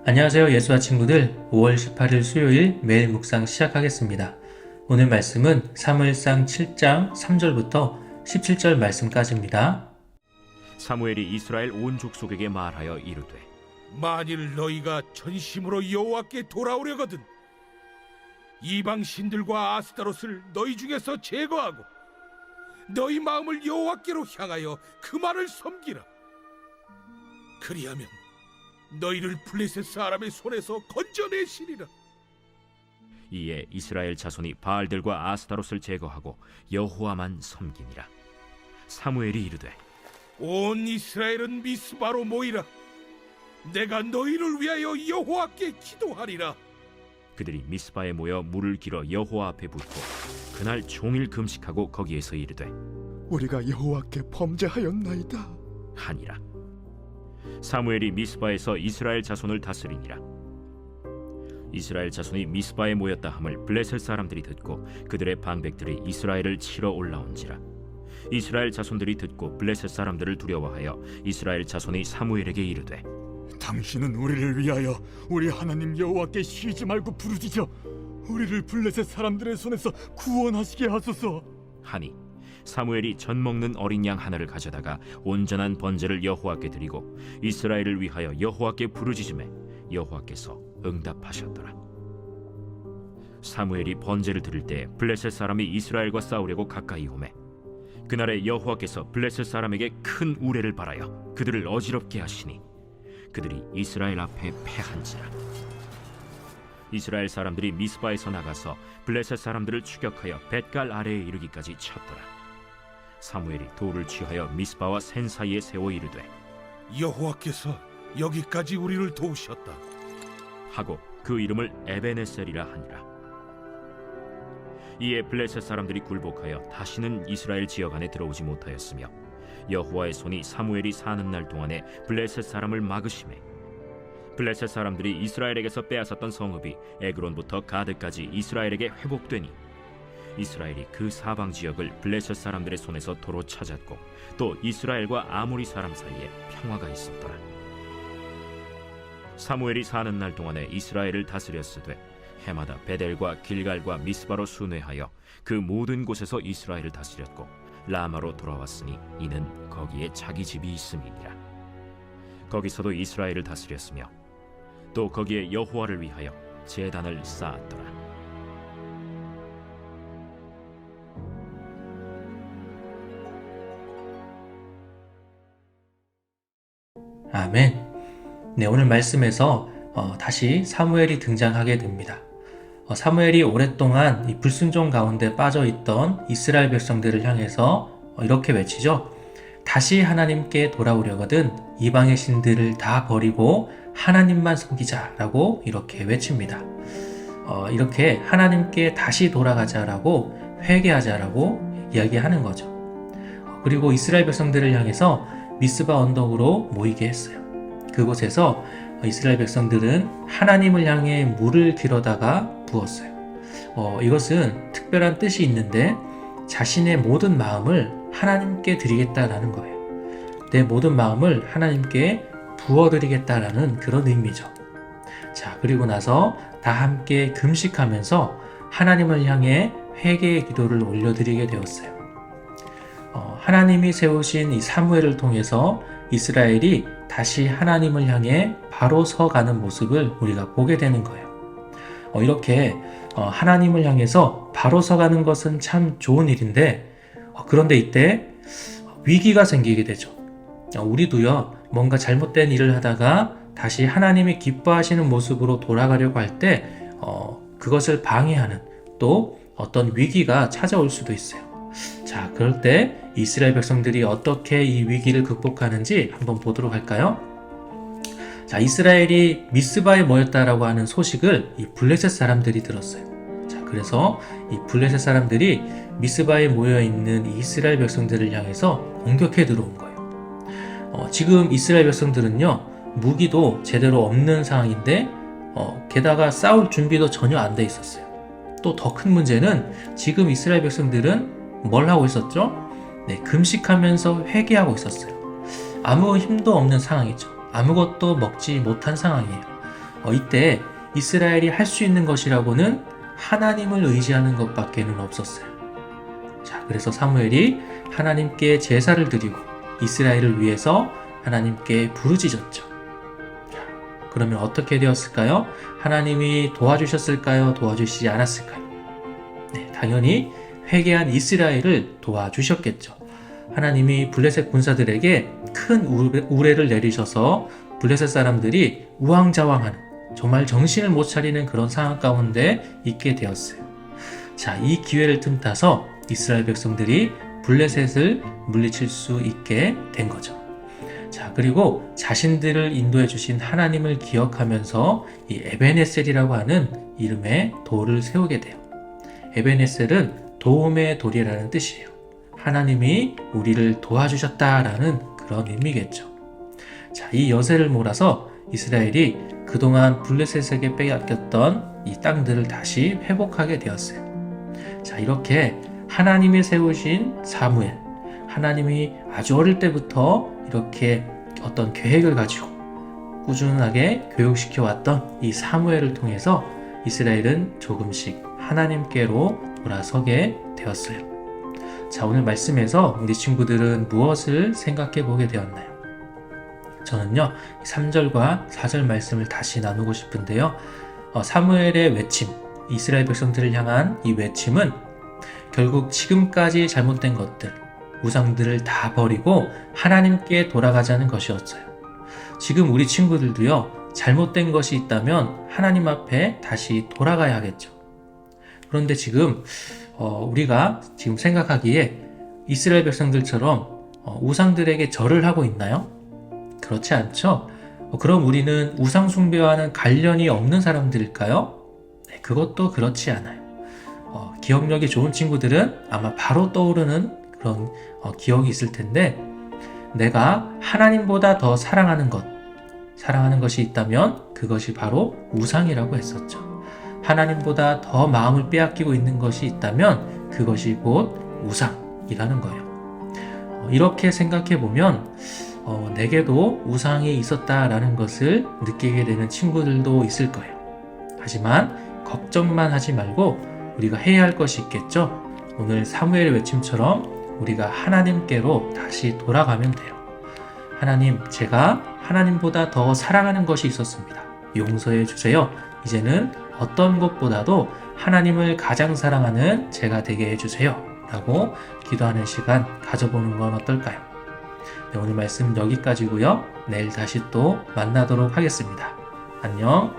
안녕하세요. 예수와 친구들. 5월 18일 수요일 매일 묵상 시작하겠습니다. 오늘 말씀은 사무엘상 7장 3절부터 17절 말씀까지입니다. 사무엘이 이스라엘 온 족속에게 말하여 이르되 만일 너희가 전심으로 여호와께 돌아오려거든 이방 신들과 아스타롯을 너희 중에서 제거하고 너희 마음을 여호와께로 향하여 그만을 섬기라. 그리하면 너희를 블레셋 사람의 손에서 건져내시리라. 이에 이스라엘 자손이 바알들과 아스타롯을 제거하고 여호와만 섬기니라. 사무엘이 이르되 온 이스라엘은 미스바로 모이라. 내가 너희를 위하여 여호와께 기도하리라. 그들이 미스바에 모여 물을 길어 여호와 앞에 붓고 그날 종일 금식하고 거기에서 이르되 우리가 여호와께 범죄하였나이다 하니라. 사무엘이 미스바에서 이스라엘 자손을 다스리니라. 이스라엘 자손이 미스바에 모였다 함을 블레셋 사람들이 듣고 그들의 방백들이 이스라엘을 치러 올라온지라. 이스라엘 자손들이 듣고 블레셋 사람들을 두려워하여 이스라엘 자손이 사무엘에게 이르되 당신은 우리를 위하여 우리 하나님 여호와께 쉬지 말고 부르짖어 우리를 블레셋 사람들의 손에서 구원하시게 하소서 하니 사무엘이 젖 먹는 어린 양 하나를 가져다가 온전한 번제를 여호와께 드리고 이스라엘을 위하여 여호와께 부르짖음에 여호와께서 응답하셨더라. 사무엘이 번제를 드릴 때 블레셋 사람이 이스라엘과 싸우려고 가까이 오매 그날에 여호와께서 블레셋 사람에게 큰 우레를 발하여 그들을 어지럽게 하시니 그들이 이스라엘 앞에 패한지라. 이스라엘 사람들이 미스바에서 나가서 블레셋 사람들을 추격하여 벳갈 아래에 이르기까지 쳤더라. 사무엘이 돌을 취하여 미스바와 센 사이에 세워 이르되 여호와께서 여기까지 우리를 도우셨다 하고 그 이름을 에베네셀이라 하니라. 이에 블레셋 사람들이 굴복하여 다시는 이스라엘 지역 안에 들어오지 못하였으며 여호와의 손이 사무엘이 사는 날 동안에 블레셋 사람을 막으심에 블레셋 사람들이 이스라엘에게서 빼앗았던 성읍이 에그론부터 가드까지 이스라엘에게 회복되니 이스라엘이 그 사방 지역을 블레셋 사람들의 손에서 도로 찾았고 또 이스라엘과 아모리 사람 사이에 평화가 있었더라. 사무엘이 사는 날 동안에 이스라엘을 다스렸으되 해마다 베델과 길갈과 미스바로 순회하여 그 모든 곳에서 이스라엘을 다스렸고 라마로 돌아왔으니 이는 거기에 자기 집이 있음이니라. 거기서도 이스라엘을 다스렸으며 또 거기에 여호와를 위하여 제단을 쌓았더라. 아멘. 네, 오늘 말씀에서 다시 사무엘이 등장하게 됩니다. 사무엘이 오랫동안 이 불순종 가운데 빠져있던 이스라엘 백성들을 향해서 이렇게 외치죠. 다시 하나님께 돌아오려거든 이방의 신들을 다 버리고 하나님만 섬기자라고 이렇게 외칩니다. 이렇게 하나님께 다시 돌아가자라고 회개하자라고 이야기하는 거죠. 그리고 이스라엘 백성들을 향해서 미스바 언덕으로 모이게 했어요. 그곳에서 이스라엘 백성들은 하나님을 향해 물을 길어다가 부었어요. 이것은 특별한 뜻이 있는데 자신의 모든 마음을 하나님께 드리겠다라는 거예요. 내 모든 마음을 하나님께 부어드리겠다라는 그런 의미죠. 자, 그리고 나서 다 함께 금식하면서 하나님을 향해 회개의 기도를 올려드리게 되었어요. 하나님이 세우신 이 사무엘을 통해서 이스라엘이 다시 하나님을 향해 바로 서가는 모습을 우리가 보게 되는 거예요. 이렇게 하나님을 향해서 바로 서가는 것은 참 좋은 일인데 그런데 이때 위기가 생기게 되죠. 우리도요 뭔가 잘못된 일을 하다가 다시 하나님이 기뻐하시는 모습으로 돌아가려고 할 때 그것을 방해하는 또 어떤 위기가 찾아올 수도 있어요. 자, 그럴 때 이스라엘 백성들이 어떻게 이 위기를 극복하는지 한번 보도록 할까요? 자, 이스라엘이 미스바에 모였다라고 하는 소식을 이 블레셋 사람들이 들었어요. 자, 그래서 이 블레셋 사람들이 미스바에 모여있는 이 이스라엘 백성들을 향해서 공격해 들어온 거예요. 지금 이스라엘 백성들은요, 무기도 제대로 없는 상황인데, 게다가 싸울 준비도 전혀 안 돼 있었어요. 또 더 큰 문제는 지금 이스라엘 백성들은 뭘 하고 있었죠? 네, 금식하면서 회개하고 있었어요. 아무 힘도 없는 상황이죠. 아무것도 먹지 못한 상황이에요. 이때 이스라엘이 할 수 있는 것이라고는 하나님을 의지하는 것밖에는 없었어요. 자, 그래서 사무엘이 하나님께 제사를 드리고 이스라엘을 위해서 하나님께 부르짖었죠. 자, 그러면 어떻게 되었을까요? 하나님이 도와주셨을까요? 도와주시지 않았을까요? 네, 당연히 회개한 이스라엘을 도와주셨겠죠. 하나님이 블레셋 군사들에게 큰 우레를 내리셔서 블레셋 사람들이 우왕좌왕하는, 정말 정신을 못 차리는 그런 상황 가운데 있게 되었어요. 자, 이 기회를 틈타서 이스라엘 백성들이 블레셋을 물리칠 수 있게 된 거죠. 자, 그리고 자신들을 인도해 주신 하나님을 기억하면서 이 에베네셀이라고 하는 이름의 돌을 세우게 돼요. 에베네셀은 도움의 돌이라는 뜻이에요. 하나님이 우리를 도와주셨다라는 그런 의미겠죠. 자, 이 여세를 몰아서 이스라엘이 그동안 블레셋에게 빼앗겼던 이 땅들을 다시 회복하게 되었어요. 자, 이렇게 하나님이 세우신 사무엘, 하나님이 아주 어릴 때부터 이렇게 어떤 계획을 가지고 꾸준하게 교육시켜 왔던 이 사무엘을 통해서 이스라엘은 조금씩 하나님께로 돌아서게 되었어요. 자, 오늘 말씀에서 우리 친구들은 무엇을 생각해 보게 되었나요? 저는요, 3절과 4절 말씀을 다시 나누고 싶은데요. 사무엘의 외침, 이스라엘 백성들을 향한 이 외침은 결국 지금까지 잘못된 것들, 우상들을 다 버리고 하나님께 돌아가자는 것이었어요. 지금 우리 친구들도요, 잘못된 것이 있다면 하나님 앞에 다시 돌아가야 하겠죠. 그런데 지금 우리가 지금 생각하기에 이스라엘 백성들처럼 우상들에게 절을 하고 있나요? 그렇지 않죠? 그럼 우리는 우상 숭배와는 관련이 없는 사람들일까요? 네, 그것도 그렇지 않아요. 기억력이 좋은 친구들은 아마 바로 떠오르는 그런 기억이 있을 텐데, 내가 하나님보다 더 사랑하는 것이 있다면 그것이 바로 우상이라고 했었죠. 하나님보다 더 마음을 빼앗기고 있는 것이 있다면 그것이 곧 우상이라는 거예요. 이렇게 생각해 보면 내게도 우상이 있었다라는 것을 느끼게 되는 친구들도 있을 거예요. 하지만 걱정만 하지 말고 우리가 해야 할 것이 있겠죠. 오늘 사무엘의 외침처럼 우리가 하나님께로 다시 돌아가면 돼요. 하나님, 제가 하나님보다 더 사랑하는 것이 있었습니다. 용서해 주세요. 이제는 어떤 것보다도 하나님을 가장 사랑하는 제가 되게 해주세요. 라고 기도하는 시간 가져보는 건 어떨까요? 네, 오늘 말씀 여기까지고요. 내일 다시 또 만나도록 하겠습니다. 안녕.